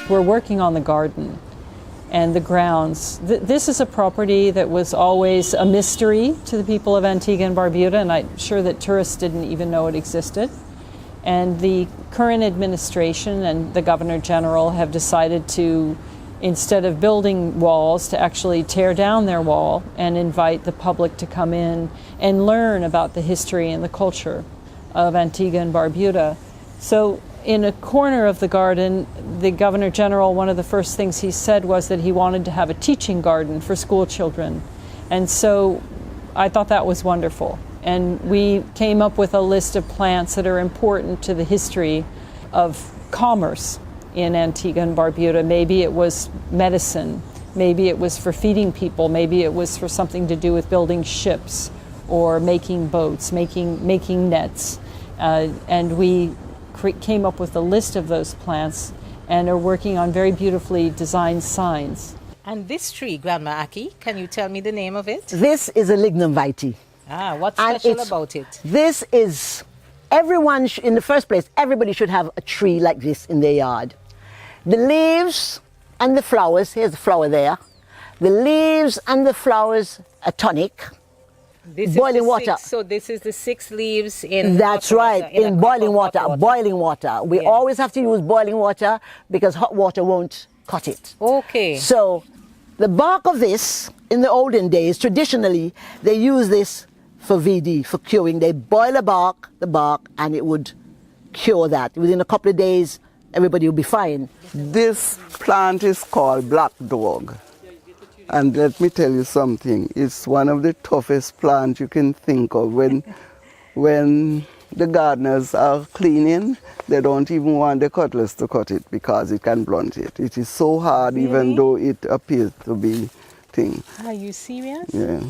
we're working on the garden and the grounds. This is a property that was always a mystery to the people of Antigua and Barbuda, and I'm sure that tourists didn't even know it existed. And the current administration and the Governor General have decided to, instead of building walls, to actually tear down their wall and invite the public to come in and learn about the history and the culture of Antigua and Barbuda. So in a corner of the garden, the Governor General, one of the first things he said was that he wanted to have a teaching garden for school children. And so I thought that was wonderful. And we came up with a list of plants that are important to the history of commerce in Antigua and Barbuda. Maybe it was medicine, maybe it was for feeding people, maybe it was for something to do with building ships or making boats, making nets. And we came up with a list of those plants and are working on very beautifully designed signs. And this tree, Grandma Aki, can you tell me the name of it? This is a lignum vitae. Ah, what's special about it? This is, in the first place, everybody should have a tree like this in their yard. The leaves and the flowers, here's the flower there. The leaves and the flowers are tonic. Boiling water. So this is the 6 leaves in That's right, in boiling water. Boiling water. We always have to use boiling water because hot water won't cut it. Okay. So the bark of this, in the olden days, traditionally, they use this for VD, for curing. They boil the bark, and it would cure that. Within a couple of days, everybody will be fine. This plant is called black dog. And let me tell you something, it's one of the toughest plants you can think of. When the gardeners are cleaning, they don't even want the cutlass to cut it because it can blunt it. It is so hard, really? Even though it appears to be thing. Are you serious? Yeah.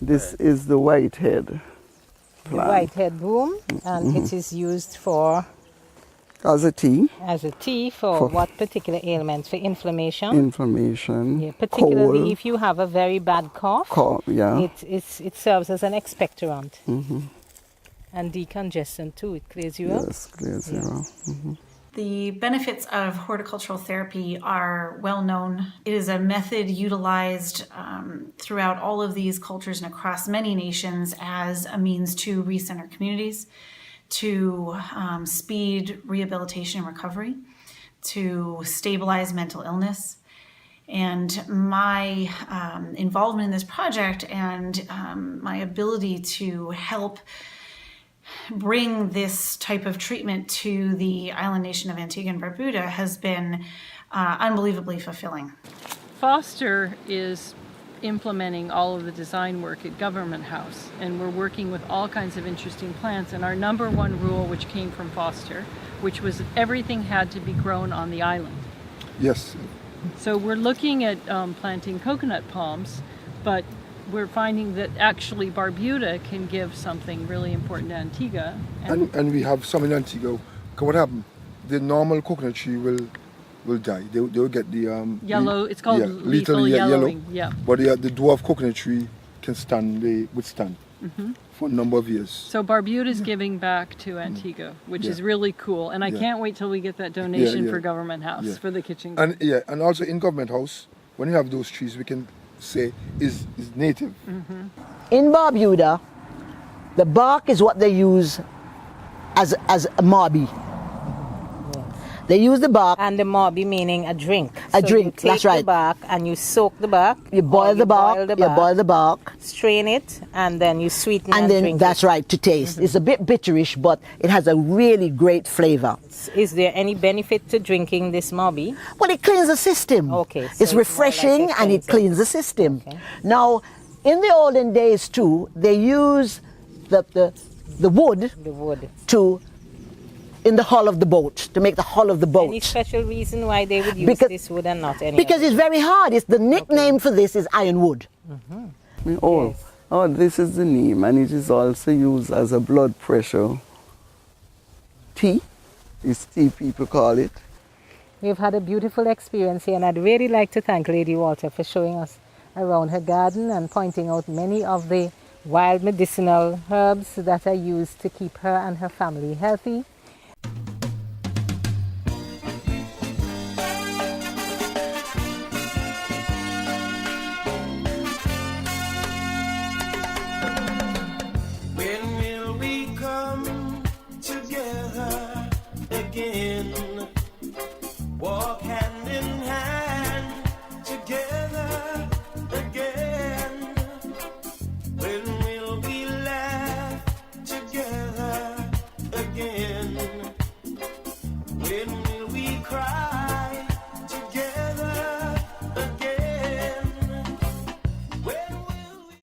This is the whitehead plant. The whitehead broom, and it is used for... As a tea. As a tea for what particular ailments? For inflammation? Inflammation. Yeah, particularly cold. if you have a very bad cough. Yeah. It serves as an expectorant. And decongestant too. It clears you up. Yes, clears you up. The benefits of horticultural therapy are well known. It is a method utilized throughout all of these cultures and across many nations as a means to recenter communities, to speed rehabilitation and recovery, to stabilize mental illness. And my involvement in this project and my ability to help bring this type of treatment to the island nation of Antigua and Barbuda has been unbelievably fulfilling. Foster is implementing all of the design work at Government House, and we're working with all kinds of interesting plants. And our number one rule, which came from Foster, which was everything had to be grown on the island. Yes. So we're looking at planting coconut palms, but we're finding that actually Barbuda can give something really important to Antigua. And we have some in Antigua. Because what happened? The normal coconut tree will die. They will get the yellow. It's called lethal yellowing. Yeah. But the dwarf coconut tree can withstand for a number of years. So Barbuda is giving back to Antigua, which is really cool. And I can't wait till we get that donation for Government House for the kitchen. And also in Government House, when you have those trees, we can say is native. In Barbuda, the bark is what they use as a marby. They use the bark. And the marby meaning a drink. A drink, that's right. You take the bark and you soak the bark. You boil the bark. Strain it, and then you sweeten and then drink that's it. Right, to taste. It's a bit bitterish, but it has a really great flavor. Is there any benefit to drinking this marby? Well, it cleans the system. Okay. So it's refreshing and it cleans the system. Okay. Now, in the olden days too, they use the wood to in the hull of the boat, to make the hull of the boat. Any special reason why they would use this wood and not any Because it's very hard. It's the nickname for this is ironwood. This is the neem, and it is also used as a blood pressure tea. It's tea, people call it. We've had a beautiful experience here, and I'd really like to thank Lady Walter for showing us around her garden and pointing out many of the wild medicinal herbs that are used to keep her and her family healthy.